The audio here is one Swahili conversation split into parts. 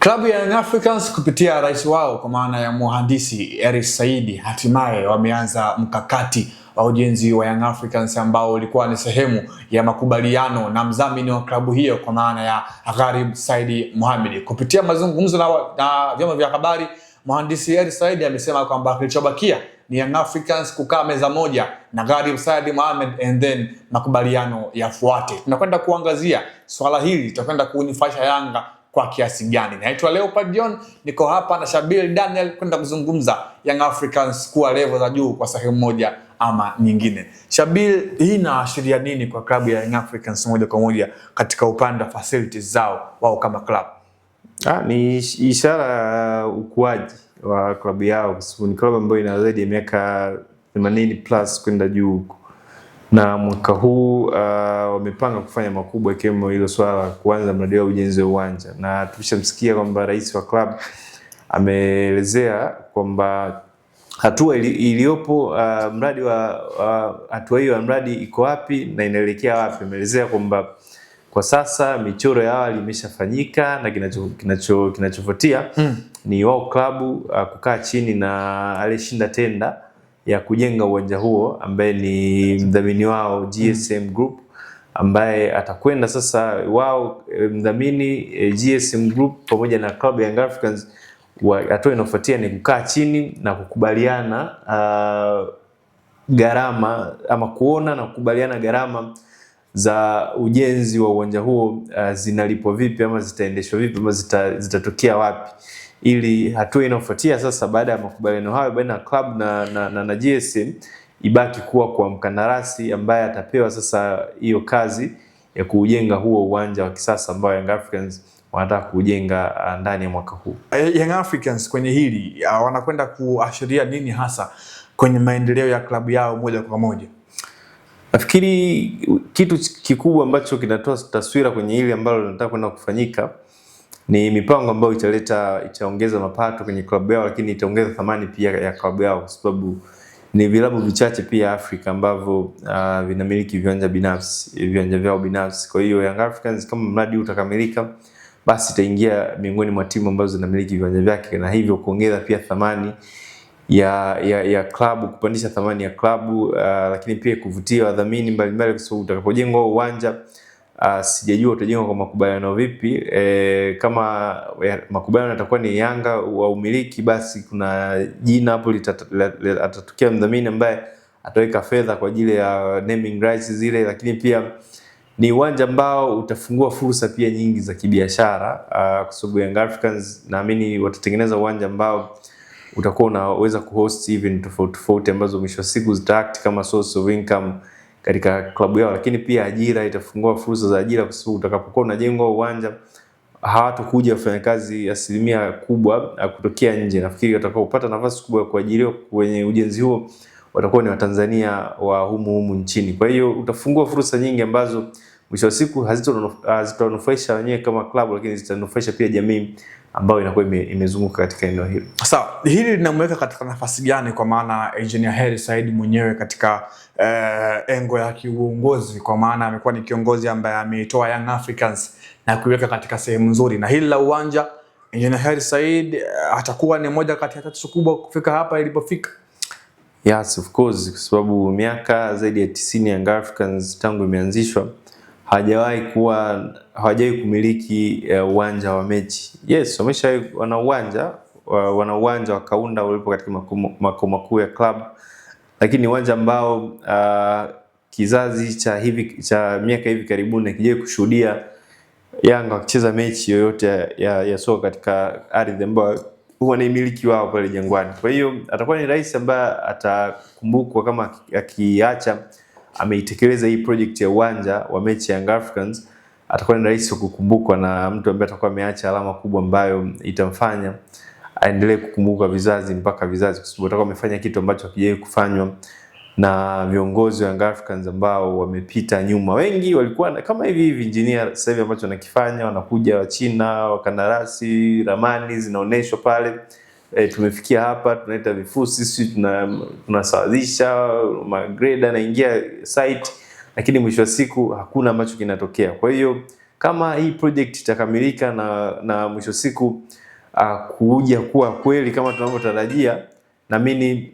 Klabu ya Young Africans kupitia rais wao kwa maana ya mhandisi Hersi Said hatimaye wameanza mkakati wa ujenzi wa Young Africans ambao ulikuwa ni sehemu ya makubaliano na mdhamini wa klabu hiyo kwa maana ya Gharib Said Mohamed. Kupitia mazungumzo na vyombo vya habari, mhandisi Hersi Said amesema kwamba kilichobakia ni Young Africans kukaa meza moja na Gharib Said Mohamed and then makubaliano yafuate. Tunakwenda kuangazia swala hili, tutakwenda kuunifisha Yanga kwa kiasi gani. Naitwa Leopard John, niko hapa na Shabil Daniel kwenda kuzungumza Young Africans kuwa level za juu kwa sehemu moja ama nyingine. Shabil, hii inaashiria nini kwa klabu ya Young Africans moja kwa moja katika upande wa facilities zao wao kama klabu? Ni ishara ya ukuaji wa klabu yao, kwa sababu ni klabu ambayo ina zaidi ya miaka 80 plus kwenda juu. Na mwaka huu wamepanga kufanya makubwa, ikiwemo hilo swala kuanza mradi wa ujenzi wa uwanja, na tulishamsikia kwamba rais wa club ameelezea kwamba hatua iliyopo mradi wa hatua hiyo ya mradi iko wapi na inaelekea wapi. Ameelezea kwamba kwa sasa michoro ya awali imeshafanyika na kinachofuatia ni wao klabu kukaa chini na aliyeshinda tenda ya kujenga uwanja huo ambaye ni mdhamini wao GSM Group, ambaye atakwenda sasa wao mdhamini GSM Group pamoja na club ya Young Africans. Hatua inayofuatia ni kukaa chini na kukubaliana gharama ama kuona na kukubaliana gharama za ujenzi wa uwanja huo zinalipwa vipi ama zitaendeshwa vipi ama zitatokea wapi, ili hatua inayofuatia sasa baada ya makubaliano hayo baina ya club na GSM ibaki kuwa kwa mkandarasi ambaye atapewa sasa hiyo kazi ya kujenga huo uwanja wa kisasa ambao Young Africans wanataka kujenga ndani ya mwaka huu. Young Africans kwenye hili wanakwenda kuashiria nini hasa kwenye maendeleo ya klabu yao moja kwa moja? Nafikiri kitu kikubwa ambacho kinatoa taswira kwenye hili ambalo linataka kwenda kufanyika ni mipango ambayo itaongeza mapato kwenye klabu yao, lakini itaongeza thamani pia ya klabu yao, kwa sababu ni vilabu vichache pia Afrika ambavyo vinamiliki viwanja vyao binafsi. Kwa hiyo Young Africans kama mradi utakamilika, basi itaingia miongoni mwa timu ambazo zinamiliki viwanja vyake, na hivyo kuongeza pia thamani ya klabu, kupandisha thamani ya klabu, lakini pia kuvutia wadhamini mbalimbali, kwa sababu utakapojengwa uwanja sijajua utajengwa kwa makubaliano vipi. Kama makubaliano yatakuwa ni Yanga wa umiliki, basi kuna jina hapo atatokea mdhamini ambaye ataweka fedha kwa ajili ya naming rights zile, lakini pia ni uwanja ambao utafungua fursa pia nyingi za kibiashara, kwa sababu Young Africans naamini watatengeneza uwanja ambao utakuwa unaweza kuhost event tofauti ambazo mwisho wa siku zitaact kama source of income katika klabu yao, lakini pia ajira, itafungua fursa za ajira, kwa sababu utakapokuwa unajengwa uwanja hawatakuja wafanyakazi asilimia kubwa kutokea nje. Nafikiri watakaopata nafasi kubwa ya kuajiriwa kwenye ujenzi huo watakuwa ni Watanzania wa humu nchini. Kwa hiyo utafungua fursa nyingi ambazo mwisho wa siku hazitanufaisha wenyewe kama klabu, lakini zitanufaisha pia jamii ambayo inakuwa imezunguka katika eneo hili. Sawa, hili linamweka katika nafasi gani kwa maana Engineer Hersi Said mwenyewe katika engo ya kiuongozi, kwa maana amekuwa ni kiongozi ambaye ameitoa Young Africans na kuiweka katika sehemu nzuri, na hili la uwanja Engineer Hersi Said atakuwa ni moja kati ya tatizo kubwa kufika hapa ilipofika? Yes, of course, kwa sababu miaka zaidi ya 90 Young Africans tangu imeanzishwa hawajawahi kumiliki uwanja wa mechi. Yes, wana uwanja wa Kaunda ulipo katika makao makuu ya club, lakini uwanja ambao kizazi cha miaka hivi karibuni hakijawahi kushuhudia Yanga wakicheza mechi yoyote ya soka katika ardhi ambayo wanaimiliki wao pale Jangwani. Kwa hiyo atakuwa ni rais ambaye atakumbukwa kama akiacha ameitekeleza hii project ya uwanja wa mechi ya Young Africans. Atakuwa ni rais kukumbukwa na mtu ambaye atakuwa ameacha alama kubwa ambayo itamfanya aendelee kukumbukwa vizazi mpaka vizazi, kwa sababu atakuwa amefanya kitu ambacho hakijawahi kufanywa na viongozi wa Young Africans ambao wamepita nyuma. Wengi walikuwa kama hivi engineer, sasa hivi ambacho wanakifanya, wanakuja wa China, wakandarasi, ramani zinaonyeshwa pale. Tumefikia hapa, tunaita vifusi, sisi tunasawazisha, magreda naingia site, lakini mwisho wa siku hakuna ambacho kinatokea. Kwa hiyo kama hii project itakamilika na mwisho siku kuja kuwa kweli kama tunavyotarajia, naamini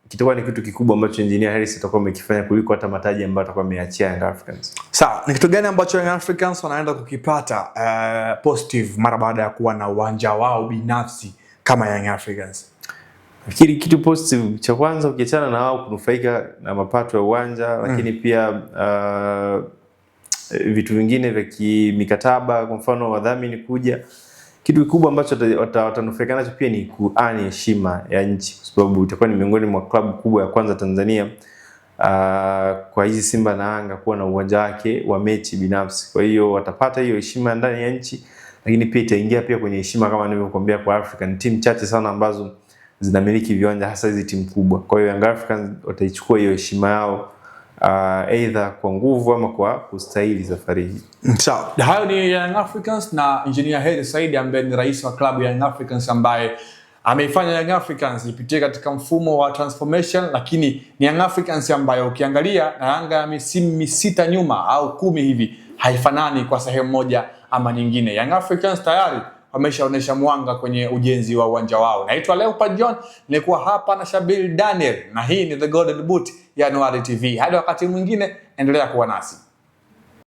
kitakuwa ni kitu kikubwa ambacho Engineer Hersi atakuwa amekifanya kuliko hata mataji ambayo atakuwa ameachia Young Africans. Sawa, ni kitu gani ambacho Young Africans wanaenda kukipata positive mara baada ya kuwa na uwanja wao binafsi kama Young Africans? Nafikiri kitu positive cha kwanza, ukiachana na wao kunufaika na mapato ya uwanja, lakini pia vitu vingine vya kimikataba, kwa mfano wadhamini kuja, kitu kikubwa ambacho watanufaika nacho pia ni kuani heshima ya nchi, kwa sababu itakuwa ni miongoni mwa klabu kubwa ya kwanza Tanzania kwa hizi Simba na Yanga kuwa na uwanja wake wa mechi binafsi. Kwa hiyo watapata hiyo heshima ndani ya nchi, lakini pia itaingia pia kwenye heshima kama nilivyokuambia kwa African team chache sana ambazo zinamiliki viwanja, hasa hizi timu kubwa. Kwa hiyo Young Africans wataichukua hiyo heshima yao either kwa nguvu ama kwa kustahili safari hii. Sawa. Hayo ni Young Africans na Engineer Hersi Said ambaye ni rais wa klabu ya Young Africans ambaye ameifanya Young Africans ipitie katika mfumo wa transformation, lakini ni Young Africans ambayo ukiangalia na Yanga ya misimu 6 nyuma au 10 hivi haifanani kwa sehemu moja ama nyingine. Young Africans tayari wameshaonesha mwanga kwenye ujenzi wa uwanja wao. Naitwa Leopard John, nilikuwa hapa na Shabil Daniel na hii ni The Golden Boot ya Anuari TV. Hadi wakati mwingine, endelea kuwa nasi.